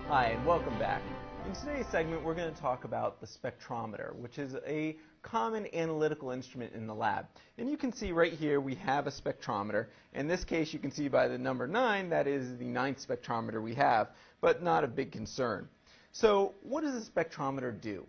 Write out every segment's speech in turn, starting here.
Hi, and welcome back. In today's segment, we're going to talk about the spectrometer, which is a common analytical instrument in the lab. And you can see right here we have a spectrometer. In this case, you can see by the number 9, that is the 9th spectrometer we have, but not a big concern. So what does a spectrometer do?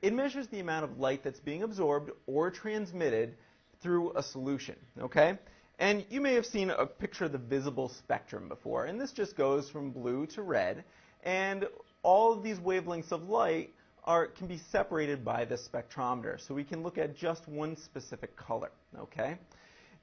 It measures the amount of light that's being absorbed or transmitted through a solution, okay? And you may have seen a picture of the visible spectrum before, and this just goes from blue to red. And all of these wavelengths of light can be separated by the spectrometer. So we can look at just one specific color, okay?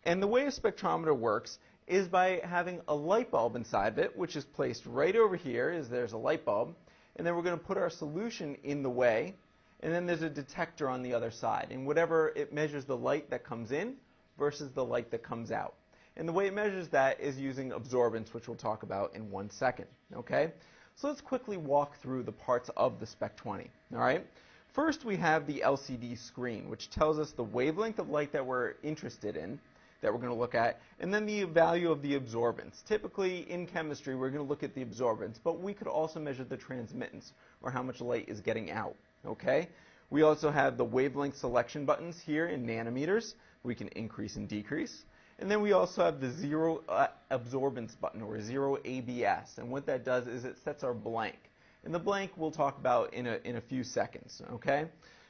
And the way a spectrometer works is by having a light bulb inside of it, which is placed right over here. There's a light bulb. And then we're going to put our solution in the way. And then there's a detector on the other side. And whatever, it measures the light that comes in versus the light that comes out. And the way it measures that is using absorbance, which we'll talk about in 1 second, okay? So let's quickly walk through the parts of the Spec-20, all right? First, we have the LCD screen, which tells us the wavelength of light that we're interested in, that we're going to look at, and then the value of the absorbance. Typically, in chemistry, we're going to look at the absorbance, but we could also measure the transmittance, or how much light is getting out, okay? We also have the wavelength selection buttons here in nanometers. We can increase and decrease. And then we also have the zero absorbance button, or zero ABS. And what that does is it sets our blank. And the blank we'll talk about in a few seconds, okay?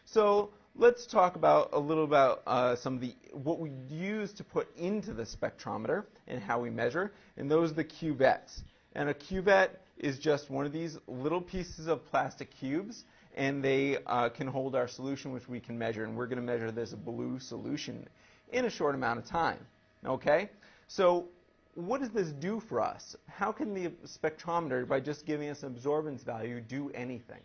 So let's talk about a little about what we use to put into the spectrometer and how we measure. And those are the cuvettes. And a cuvette is just one of these little pieces of plastic cubes. And they can hold our solution, which we can measure. And we're going to measure this blue solution in a short amount of time. Okay, so what does this do for us? How can the spectrometer, by just giving us an absorbance value, do anything?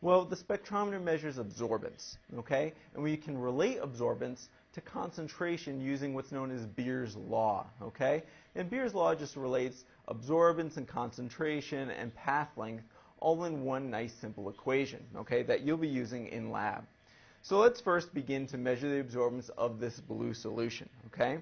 Well, the spectrometer measures absorbance, okay? And we can relate absorbance to concentration using what's known as Beer's law, okay? And Beer's law just relates absorbance and concentration and path length all in one nice simple equation, okay, that you'll be using in lab. So let's first begin to measure the absorbance of this blue solution, okay?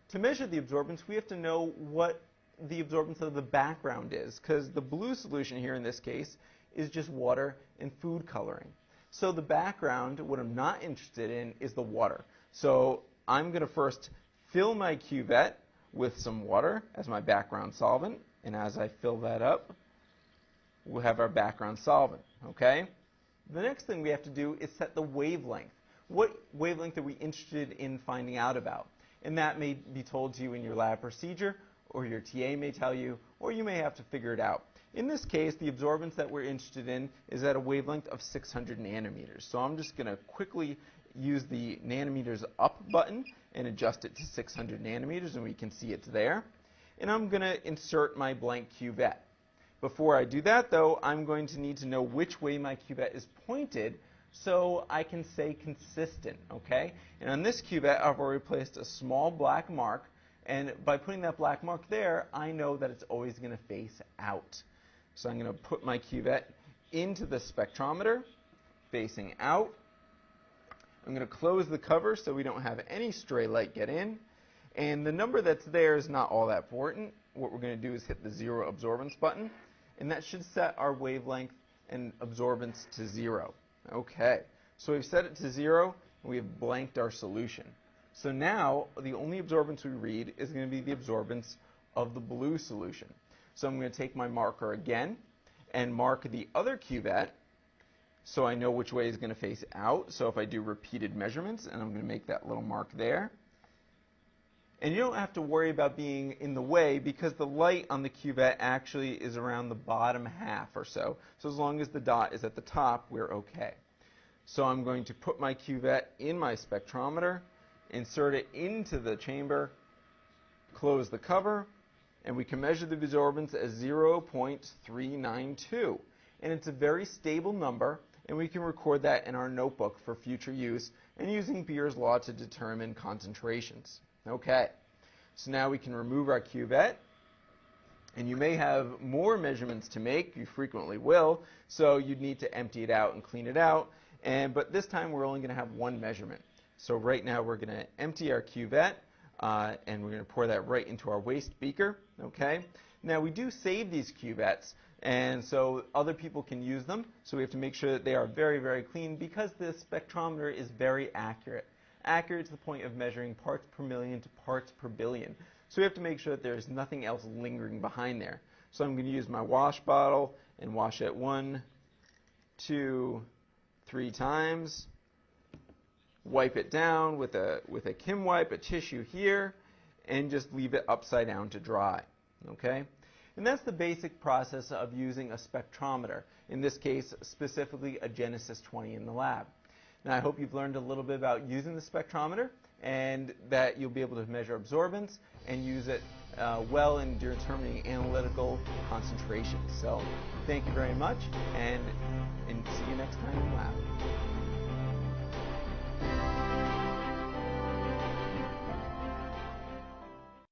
To measure the absorbance, we have to know what the absorbance of the background is, because the blue solution here in this case is just water and food coloring. So the background, what I'm not interested in, is the water. So I'm going to first fill my cuvette with some water as my background solvent, and as I fill that up, we'll have our background solvent, okay? The next thing we have to do is set the wavelength. What wavelength are we interested in finding out about? And that may be told to you in your lab procedure, or your TA may tell you, or you may have to figure it out. In this case, the absorbance that we're interested in is at a wavelength of 600 nanometers. So I'm just going to quickly use the nanometers up button and adjust it to 600 nanometers, and we can see it's there. And I'm going to insert my blank cuvette. Before I do that, though, I'm going to need to know which way my cuvette is pointed so I can say consistent, okay? And on this cuvette, I've already placed a small black mark, and by putting that black mark there, I know that it's always going to face out. So I'm going to put my cuvette into the spectrometer, facing out. I'm going to close the cover so we don't have any stray light get in. And the number that's there is not all that important. What we're going to do is hit the zero absorbance button, and that should set our wavelength and absorbance to 0. Okay, so we've set it to 0, and we have blanked our solution. So now, the only absorbance we read is going to be the absorbance of the blue solution. So I'm going to take my marker again and mark the other cuvette so I know which way is going to face out. So if I do repeated measurements, and I'm going to make that little mark there. And you don't have to worry about being in the way because the light on the cuvette actually is around the bottom half or so. So as long as the dot is at the top, we're okay. So I'm going to put my cuvette in my spectrometer, insert it into the chamber, close the cover, and we can measure the absorbance as 0.392. And it's a very stable number, and we can record that in our notebook for future use and using Beer's law to determine concentrations. Okay, so now we can remove our cuvette, and you may have more measurements to make. You frequently will, so you'd need to empty it out and clean it out. But this time we're only going to have one measurement. So right now we're going to empty our cuvette, and we're going to pour that right into our waste beaker. Okay. Now we do save these cuvettes And so other people can use them, so we have to make sure that they are very, very clean because the spectrometer is very accurate. Accurate to the point of measuring parts per million to parts per billion. So we have to make sure that there's nothing else lingering behind there. So I'm going to use my wash bottle and wash it 1, 2, 3 times. Wipe it down with a Kim wipe, a tissue here, and just leave it upside down to dry. Okay? And that's the basic process of using a spectrometer, in this case specifically a Genesis 20 in the lab. Now I hope you've learned a little bit about using the spectrometer and that you'll be able to measure absorbance and use it well in determining analytical concentrations. So thank you very much, and see you next time.